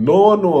9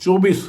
24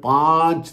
5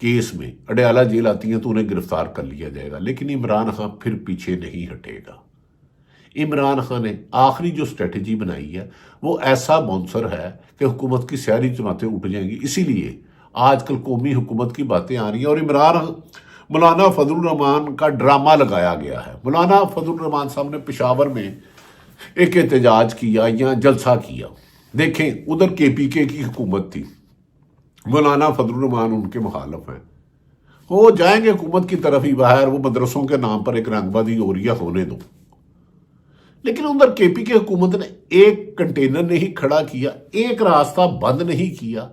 case میں Adiala jail آتی ہیں تو انہیں گرفتار کر لیا جائے گا، لیکن عمران خان پھر پیچھے نہیں ہٹے گا۔ عمران خان نے آخری جو اسٹریٹجی بنائی ہے وہ ایسا بونسر ہے کہ حکومت کی ساری جماعتیں اٹھ جائیں گی۔ اسی لیے آج کل قومی حکومت کی باتیں آ رہی ہیں، اور مولانا فضل الرحمان کا ڈرامہ لگایا گیا ہے۔ مولانا فضل الرحمان صاحب نے پشاور میں ایک احتجاج کیا یا جلسہ کیا، دیکھیں ادھر کے پی کے کی حکومت تھی، مولانا فضل الرحمان ان کے مخالف ہیں، وہ جائیں گے حکومت کی طرف ہی باہر، وہ مدرسوں کے نام پر ایک رنگ بازی ہو رہی ہے، ہونے دو۔ لیکن ادھر کے پی کے حکومت نے ایک کنٹینر نہیں کھڑا کیا، ایک راستہ بند نہیں کیا،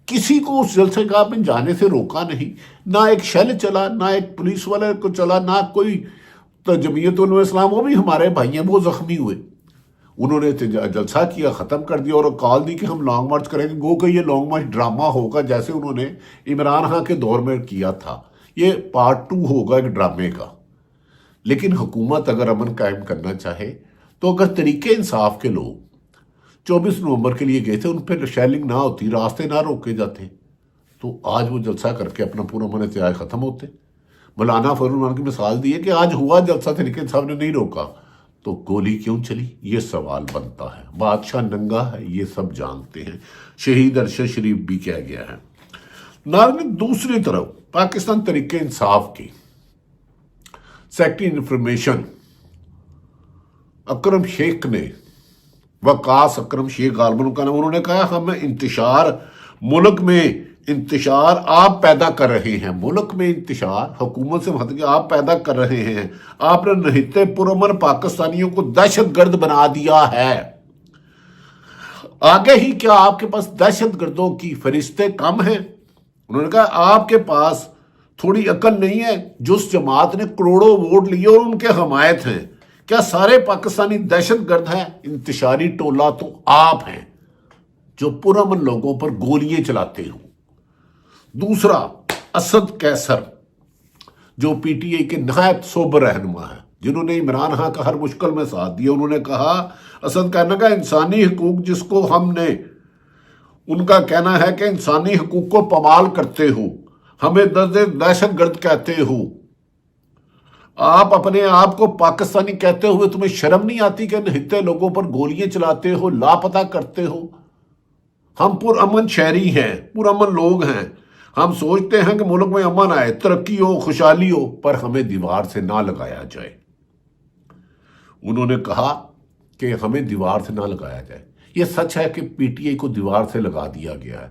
کسی کو اس جلسے کا میں جانے سے روکا نہیں، نہ ایک شیل چلا، نہ ایک پولیس والے کو چلا، نہ کوئی جمعیت علماء اسلام، وہ بھی ہمارے بھائی ہیں، وہ زخمی ہوئے، انہوں نے جلسہ کیا، ختم کر دیا اور کال دی کہ ہم لانگ مارچ کریں گے۔ گو کہ یہ لانگ مارچ ڈرامہ ہوگا جیسے انہوں نے عمران خان کے دور میں کیا تھا، یہ پارٹ 2 ہوگا ایک ڈرامے کا۔ لیکن حکومت اگر امن قائم کرنا چاہے تو اگر طریقے انصاف کے لوگ 24 نومبر کے لیے گئے تھے، ان پہ شیلنگ نہ ہوتی، راستے نہ روکے جاتے، تو آج وہ جلسہ کر کے اپنا پورا من احتجاج ختم ہوتے۔ مولانا فضل الرحمان کی مثال دی ہے کہ آج ہوا جلسہ، طریقے انصاف نے نہیں روکا تو گولی کیوں چلی، یہ سوال بنتا ہے۔ بادشاہ ننگا ہے، یہ سب جانتے ہیں، شہید ارشد شریف بھی کہہ گیا ہے۔ ناظرین، دوسری طرف پاکستان طریقے انصاف کی سیکرٹری انفارمیشن اکرم شیخ نے، وقاص اکرم شیخ غالباً کا نام، انہوں نے کہا ہمیں انتشار، ملک میں انتشار آپ پیدا کر رہے ہیں، ملک میں انتشار حکومت سے مطلب کہ آپ پیدا کر رہے ہیں، آپ نے نہتے پرامن پاکستانیوں کو دہشت گرد بنا دیا ہے۔ آگے ہی کیا آپ کے پاس دہشت گردوں کی فرشتے کم ہیں؟ انہوں نے کہا آپ کے پاس تھوڑی عقل نہیں ہے، جس جماعت نے کروڑوں ووٹ لیے اور ان کے حمایت ہیں، کیا سارے پاکستانی دہشت گرد ہیں؟ انتشاری ٹولہ تو آپ ہیں جو پرامن لوگوں پر گولیاں چلاتے ہوں۔ دوسرا، اسد قیصر جو پی ٹی آئی کے نہایت سوبر رہنما ہے، جنہوں نے عمران خان کا ہر مشکل میں ساتھ دیا، انہوں نے کہا اسد کہنے کا انسانی حقوق جس کو ہم نے، ان کا کہنا ہے کہ انسانی حقوق کو پامال کرتے ہو، ہمیں دہشت گرد کہتے ہو، آپ اپنے آپ کو پاکستانی کہتے ہوئے تمہیں شرم نہیں آتی کہ نہتے لوگوں پر گولیاں چلاتے ہو، لاپتہ کرتے ہو؟ ہم پرامن شہری ہیں، پرامن لوگ ہیں، ہم سوچتے ہیں کہ ملک میں امن آئے، ترقی ہو، خوشحالی ہو، پر ہمیں دیوار سے نہ لگایا جائے۔ انہوں نے کہا کہ ہمیں دیوار سے نہ لگایا جائے۔ یہ سچ ہے کہ پی ٹی آئی کو دیوار سے لگا دیا گیا ہے،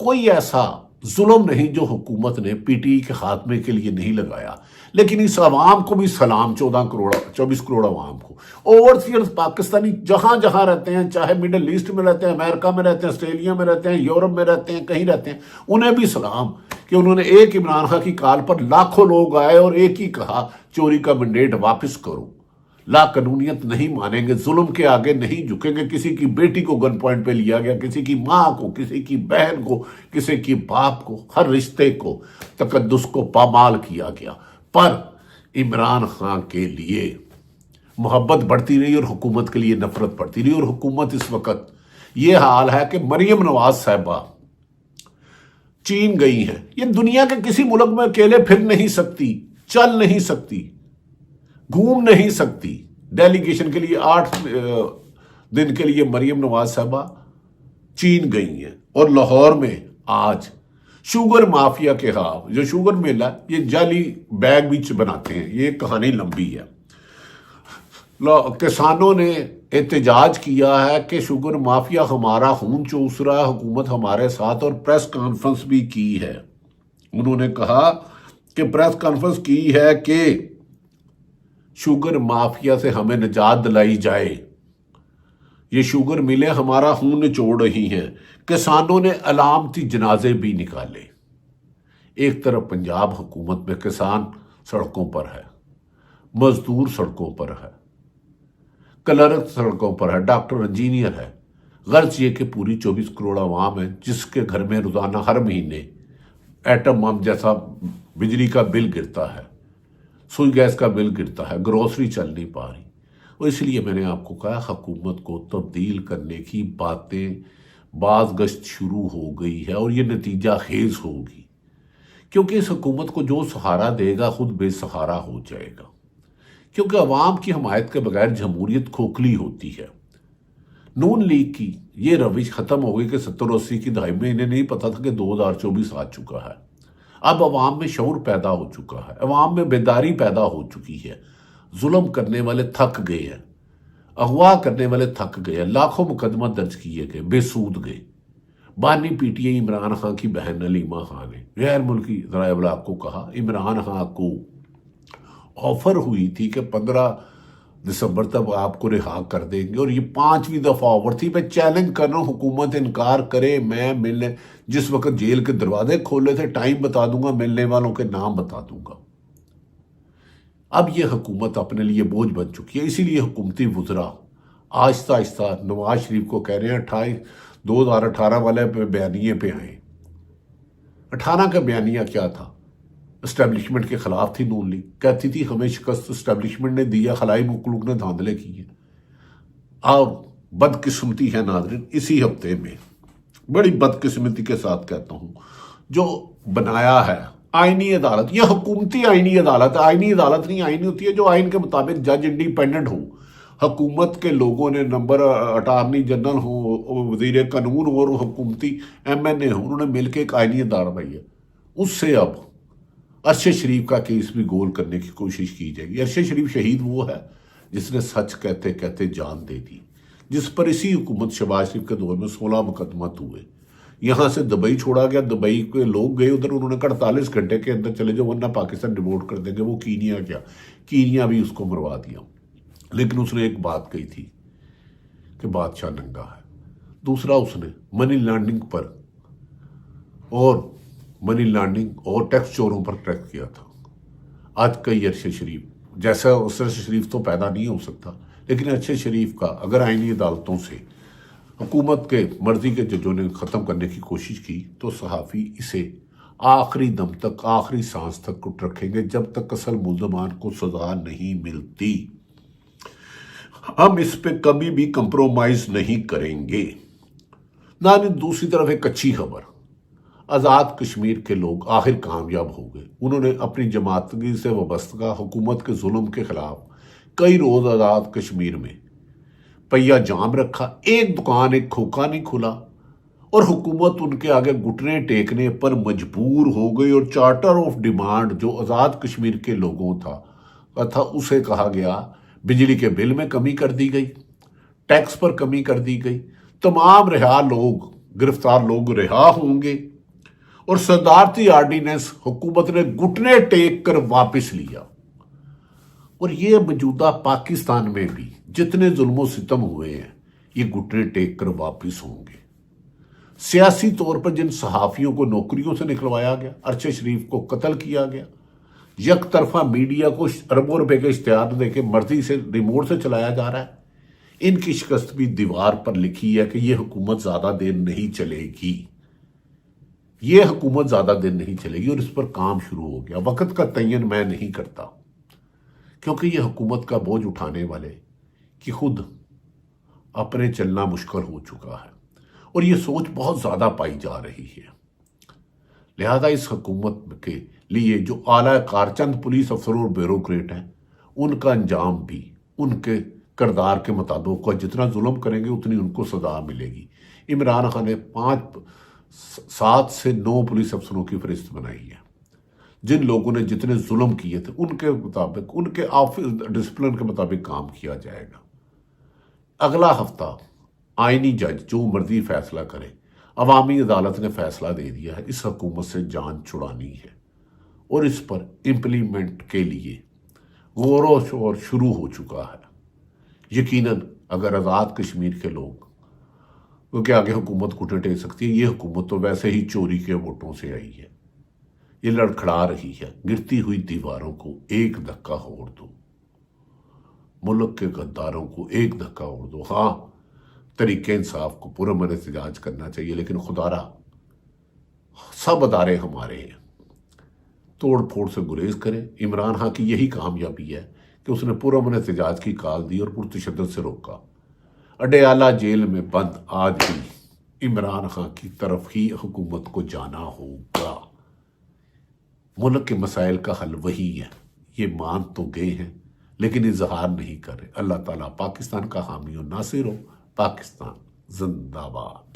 کوئی ایسا ظلم نہیں جو حکومت نے پی ٹی آئی کے خاتمے کے لیے نہیں لگایا، لیکن اس عوام کو بھی سلام، 24 کروڑ عوام کو، اوورسیئرز پاکستانی جہاں جہاں رہتے ہیں، چاہے مڈل ایسٹ میں رہتے ہیں، امریکہ میں رہتے ہیں، آسٹریلیا میں رہتے ہیں، یورپ میں رہتے ہیں، کہیں رہتے ہیں، انہیں بھی سلام کہ انہوں نے ایک عمران خان کی کال پر لاکھوں لوگ آئے اور ایک ہی کہا چوری کا مینڈیٹ واپس کرو، لا قانونیت نہیں مانیں گے، ظلم کے آگے نہیں جھکیں گے۔ کسی کی بیٹی کو گن پوائنٹ پہ لیا گیا، کسی کی ماں کو، کسی کی بہن کو، کسی کی باپ کو، ہر رشتے کو، تقدس کو پامال کیا گیا، پر عمران خان کے لیے محبت بڑھتی رہی اور حکومت کے لیے نفرت بڑھتی رہی، اور حکومت اس وقت یہ حال ہے کہ مریم نواز صاحبہ چین گئی ہیں، یہ دنیا کے کسی ملک میں اکیلے پھر نہیں سکتی، چل نہیں سکتی، گھوم نہیں سکتی۔ ڈیلیگیشن کے لیے 8 دن کے لیے مریم نواز صاحبہ چین گئی ہیں، اور لاہور میں آج شوگر مافیا کے خلاف جو شوگر مل ہے، یہ جعلی بیگ بھی بناتے ہیں، یہ کہانی لمبی ہے۔ کسانوں نے احتجاج کیا ہے کہ شوگر مافیا ہمارا خون چوس رہا ہے، حکومت ہمارے ساتھ، اور پریس کانفرنس بھی کی ہے۔ انہوں نے کہا کہ پریس کانفرنس کی ہے کہ شوگر مافیا سے ہمیں نجات دلائی جائے، یہ شوگر ملیں ہمارا خون نچوڑ رہی ہیں۔ کسانوں نے علامتی جنازے بھی نکالے۔ ایک طرف پنجاب حکومت میں کسان سڑکوں پر ہے، مزدور سڑکوں پر ہے، کلرک سڑکوں پر ہے، ڈاکٹر انجینئر ہے، غرض یہ کہ پوری 24 کروڑ عوام ہے جس کے گھر میں روزانہ ہر مہینے ایٹم بم جیسا بجلی کا بل گرتا ہے، سوئی گیس کا بل گرتا ہے، گروسری چل نہیں پا رہی۔ اور اس لیے میں نے آپ کو کہا حکومت کو تبدیل کرنے کی باتیں باز گشت شروع ہو گئی ہے، اور یہ نتیجہ خیز ہوگی، کیونکہ اس حکومت کو جو سہارا دے گا خود بے سہارا ہو جائے گا، کیونکہ عوام کی حمایت کے بغیر جمہوریت کھوکھلی ہوتی ہے۔ نون لیگ کی یہ روش ختم ہو گئی کہ 70-80 کی دہائی میں انہیں نہیں پتا تھا کہ 2024 آ چکا ہے۔ اب عوام میں شعور پیدا ہو چکا ہے، عوام میں بیداری پیدا ہو چکی ہے۔ ظلم کرنے والے تھک گئے ہیں، اغوا کرنے والے تھک گئے ہیں، لاکھوں مقدمہ درج کیے گئے، بے سود گئے۔ بانی P T I Imran Khan کی بہن علیمہ خان نے غیر ملکی ذرائع ابلاغ کو کہا عمران خان کو آفر ہوئی تھی کہ 15 دسمبر تک آپ کو رہا کر دیں گے، اور یہ 5ویں دفعہ آفر تھی۔ میں چیلنج کر رہا ہوں، حکومت انکار کرے، میں ملنے جس وقت جیل کے دروازے کھولے تھے ٹائم بتا دوں گا، ملنے والوں کے نام بتا دوں گا۔ اب یہ حکومت اپنے لیے بوجھ بن چکی ہے، اسی لیے حکومتی وزراء آہستہ آہستہ نواز شریف کو کہہ رہے ہیں 2018 والے بیانیے پہ آئیں۔ 18 کا بیانیہ کیا تھا؟ اسٹیبلشمنٹ کے خلاف تھی نون لیگ، کہتی تھی ہمیں شکست اسٹیبلشمنٹ نے دیا، خلائی مخلوق نے دھاندلے کیے۔ اور بدقسمتی ہے ناظرین، اسی ہفتے میں بڑی بدقسمتی کے ساتھ کہتا ہوں، جو بنایا ہے آئینی عدالت، یہ حکومتی آئینی عدالت ہے، آئینی عدالت نہیں آئینی ہوتی ہے جو آئین کے مطابق جج انڈیپینڈنٹ ہو۔ حکومت کے لوگوں نے نمبر اٹارنی جنرل ہو، وزیر قانون ہو اور حکومتی ایم این اے ہو، انہوں نے مل کے ایک آئینی ادارہ بنائی ہے۔ اس سے اب ارشد شریف کا کیس بھی گول کرنے کی کوشش کی جائے گی۔ ارشد شریف شہید وہ ہے جس نے سچ کہتے کہتے جان دے دی، جس پر اسی حکومت شہباز شریف کے دور میں 16 مقدمات ہوئے۔ یہاں سے دبئی چھوڑا گیا، دبئی کے لوگ گئے ادھر، انہوں نے کہا 48 گھنٹے کے اندر چلے جاؤ ورنہ پاکستان ڈیپورٹ کر دیں گے۔ وہ کینیا گیا، کینیا بھی اس کو مروا دیا، لیکن اس نے ایک بات کہی تھی کہ بادشاہ ننگا ہے۔ دوسرا اس نے منی لانڈرنگ پر اور ٹیکس چوروں پر ٹریک کیا تھا۔ آج کئی ارشد شریف جیسا ارشد شریف تو پیدا نہیں ہو سکتا، لیکن ارشد شریف کا اگر آئینی عدالتوں سے حکومت کے مرضی کے ججوں نے ختم کرنے کی کوشش کی تو صحافی اسے آخری دم تک، آخری سانس تک کٹ رکھیں گے جب تک اصل ملزمان کو سزا نہیں ملتی۔ ہم اس پہ کبھی بھی کمپرومائز نہیں کریں گے۔ نہ دوسری طرف ایک اچھی خبر، آزاد کشمیر کے لوگ آخر کامیاب ہو گئے۔ انہوں نے اپنی جماعتگی سے وابستہ حکومت کے ظلم کے خلاف کئی روز آزاد کشمیر میں پہیہ جام رکھا، ایک دکان، ایک کھوکھا نہیں کھلا، اور حکومت ان کے آگے گھٹنے ٹیکنے پر مجبور ہو گئی، اور چارٹر آف ڈیمانڈ جو آزاد کشمیر کے لوگوں تھا اسے کہا گیا بجلی کے بل میں کمی کر دی گئی، ٹیکس پر کمی کر دی گئی، تمام گرفتار لوگ رہا ہوں گے، اور صدارتی آرڈیننس حکومت نے گھٹنے ٹیک کر واپس لیا۔ اور یہ موجودہ پاکستان میں بھی جتنے ظلم و ستم ہوئے ہیں یہ گھٹنے ٹیک کر واپس ہوں گے۔ سیاسی طور پر جن صحافیوں کو نوکریوں سے نکلوایا گیا، ارشد شریف کو قتل کیا گیا، یک طرفہ میڈیا کو اربوں روپے کے اشتہار دے کے مرضی سے ریموٹ سے چلایا جا رہا ہے، ان کی شکست بھی دیوار پر لکھی ہے کہ یہ حکومت زیادہ دیر نہیں چلے گی، یہ حکومت زیادہ دیر نہیں چلے گی، اور اس پر کام شروع ہو گیا۔ وقت کا تعین میں نہیں کرتا، کیونکہ یہ حکومت کا بوجھ اٹھانے والے کہ خود اپنے چلنا مشکل ہو چکا ہے، اور یہ سوچ بہت زیادہ پائی جا رہی ہے۔ لہذا اس حکومت کے لیے جو اعلیٰ کار چند پولیس افسر اور بیوروکریٹ ہیں، ان کا انجام بھی ان کے کردار کے مطابق، جتنا ظلم کریں گے اتنی ان کو سزا ملے گی۔ عمران خان نے 7 سے 9 پولیس افسروں کی فہرست بنائی ہے، جن لوگوں نے جتنے ظلم کیے تھے ان کے مطابق، ان کے آفس ڈسپلن کے مطابق کام کیا جائے گا۔ اگلا ہفتہ آئینی جج جو مرضی فیصلہ کرے، عوامی عدالت نے فیصلہ دے دیا ہے، اس حکومت سے جان چھڑانی ہے، اور اس پر امپلیمنٹ کے لیے غور و شور شروع ہو چکا ہے۔ یقیناً اگر آزاد کشمیر کے لوگ کیونکہ آگے حکومت گھٹنے ٹیک سکتی ہے، یہ حکومت تو ویسے ہی چوری کے ووٹوں سے آئی ہے، یہ لڑکھڑا رہی ہے، گرتی ہوئی دیواروں کو ایک دھکا ہوڑ دو، ملک کے غداروں کو ایک دھکا ہوڑ دو۔ ہاں، طریقہ انصاف کو پرامن احتجاج کرنا چاہیے، لیکن خدارا سب ادارے ہمارے ہیں، توڑ پھوڑ سے گریز کریں۔ عمران خان کی یہی کامیابی ہے کہ اس نے پرامن احتجاج کی کال دی اور پرتشدد سے روکا۔ اڈیالہ جیل میں بند آج بھی عمران خان کی طرف ہی حکومت کو جانا ہوگا۔ ملک کے مسائل کا حل وہی ہے، یہ مان تو گئے ہیں لیکن اظہار نہیں کر رہے۔ اللہ تعالیٰ پاکستان کا حامی و ناصر ہو۔ پاکستان زندہ باد۔